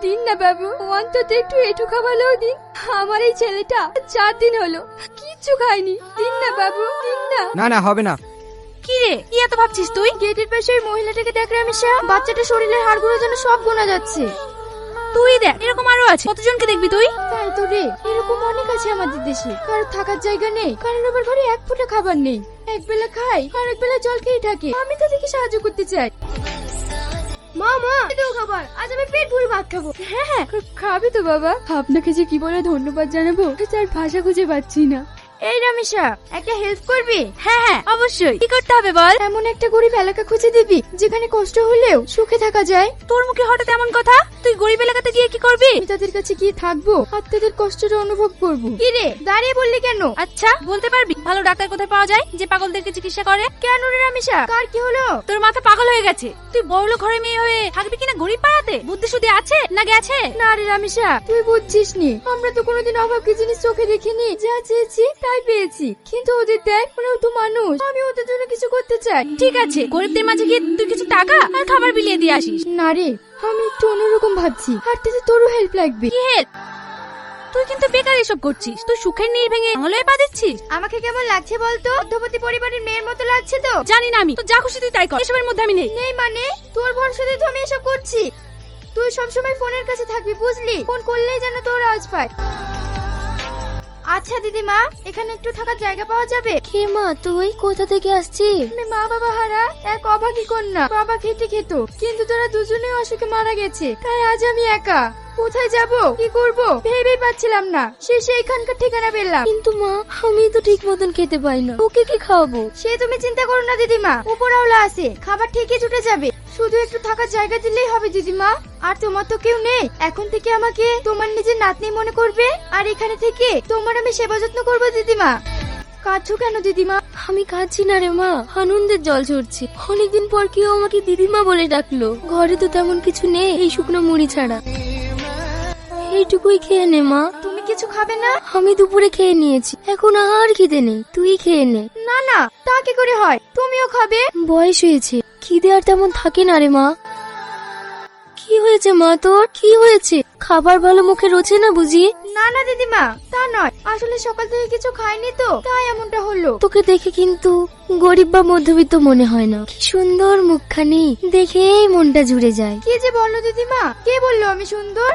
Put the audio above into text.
দিন না বাবু, অন্তত একটু এটু খাওয়ালেও দিন। আমার এই ছেলেটা 4 দিন হলো কিচ্ছু খায়নি। দিন না বাবু, দিন না। না না, হবে না। কি রে, কি এত ভাবছিস তুই? গেটের পাশে ওই মহিলাটাকে দেখ রামেশা, বাচ্চাটা শরীরের হাড়গুলো যেন সব গোনা যাচ্ছে। তুই দেখ, এরকম আরো আছে, কতজনকে দেখবি তুই? তাই তো রে, এরকম অনেক আছে আমাদের দেশে। কারোর থাকার জায়গা নেই, কারোর আবার ঘরে এক ফোঁটা খাবার নেই। এক বেলা খায় আর এক বেলা জল খেয়ে থাকে। আমি তাদেরকে সাহায্য করতে চাই। মা মা, এটাও খাবার। আজ আমি পেট ভরে ভাত খাবো। হ্যাঁ হ্যাঁ, খাবি তো বাবা। আপনাকে যে কি বলে ধন্যবাদ জানাবো তার ভাষা খুঁজে পাচ্ছি না। এই রামেশা, একটা হেল্প করবি? হ্যাঁ হ্যাঁ, অবশ্যই। কি করতে হবে বল? এমন একটা গরিব এলাকা খুঁজে দিবি যেখানে কষ্ট হলেও সুখে থাকা যায়। তোর মুখে হঠাৎ এমন কথা? তুই গরিব এলাকাতে গিয়ে কি করবি? আমি তাদের কাছে গিয়ে থাকবো আর তাদের কষ্টটা অনুভব করবো। কি রে, দাঁড়িয়ে বললি কেন? আচ্ছা, বলতে পারবি ভালো ডাক্তার কোথায় পাওয়া যায় যে পাগলদেরকে চিকিৎসা করে? কেন রে রামেশা, কার কি হলো? তোর মাথা পাগল হয়ে গেছে। তুই বড়লোক ঘরে মেয়ে হয়ে থাকবি কিনা গরিব পাড়াতে? বুদ্ধি শুদ্ধি আছে না গেছে? না রে রামেশা, তুই বুঝছিস নি। আমরা তো কোনোদিন অভাবকে জিনিস চোখে দেখিনি। যা চেয়েছি তাই পেয়েছি। কিন্তু ওদের দেখ, ওরাও তো মানুষ। আমি ওদের জন্য কিছু করতে চাই। ঠিক আছে, গরিবদের মাঝে গিয়ে তুই কিছু টাকা আর খাবার বিলিয়ে দিয়ে আসিস। না রে, আমি একটু অন্যরকম ভাবছি। আর তাতে তোরও হেল্প লাগবে। কি হেল্প? তুই কিন্তু বেকার এসব করছিস। তুই সুখের নীড় ভেঙে বাংলায় পা দিচ্ছিস। আমাকে কেমন লাগছে বলতো? মধ্যবর্তী পরিবারের মেয়ের মতো লাগছে তো? জানি না আমি, তো যা খুশি তুই তাই কর, এসবের মধ্যে আমি নেই। নেই মানে? তোর ভরসাতে তো আমি এসব করছি। তুই সবসময় ফোনের কাছে থাকবি, বুঝলি? ফোন করলেই যেন তোর আওয়াজ পায়। আচ্ছা দিদিমা, এখানে একটু থাকার জায়গা পাওয়া যাবে? কে মা, তুই কোথা থেকে আসছিস? আমি মা বাবা হারা এক অভাগী কন্যা। বাবা খেটে খেত, কিন্তু তারা দুজনেই অসুখে মারা গেছে। তাই আজ আমি একা। কোথায় যাব, কি করব ভেবেই পাচ্ছিলাম না। শেষে এখানকার ঠিকানা পেলাম। কিন্তু মা, আমি তো ঠিক মতন খেতে পাই না। ওকে কি খাওয়াবো? সে তুমি চিন্তা করো না দিদিমা, উপরওয়ালা আছে, খাবার ঠিকই জুটে যাবে। শুধু একটু থাকার জায়গা দিলেই হবে দিদিমা। আর তোমার তো কেউ নেই। এখন থেকে আমাকে তোমার নিজের নাতনি মনে করবে, আর এখানে থেকে তোমার আমি সেবা যত্ন করবো দিদিমা। কাঁদছো কেন দিদিমা? আমি খাচ্ছি না রে মা, আনন্দের জল ঝরছে। অনেকদিন পর কেউ আমাকে দিদিমা বলে ডাকলো। ঘরে তো তেমন কিছু নেই এই শুকনো মুড়ি ছাড়া। এইটুকুই খেয়ে নে মা। তুমি কিছু খাবে না? আমি দুপুরে খেয়ে নিয়েছি, এখন আর খিদে নেই। তুই খেয়ে নে। না না, তা কি করে হয়? তুমিও খাবে? বয়স হয়েছে, খিদে আর তেমন থাকে না রে মা। কি হয়েছে মা তোর? কি হয়েছে? খাবার ভালো মুখে রোচে না বুঝি? না না দিদিমা, তা নয়। আসলে সকাল থেকে কিছু খাইনি তো, তাই এমনটা হলো। তোকে দেখে কিন্তু গরিব বা মধ্যবিত্ত মনে হয় না। কি সুন্দর মুখখানি, দেখেই মনটা জুড়ে যায়। কি যে বললো দিদিমা, কে বললো আমি সুন্দর?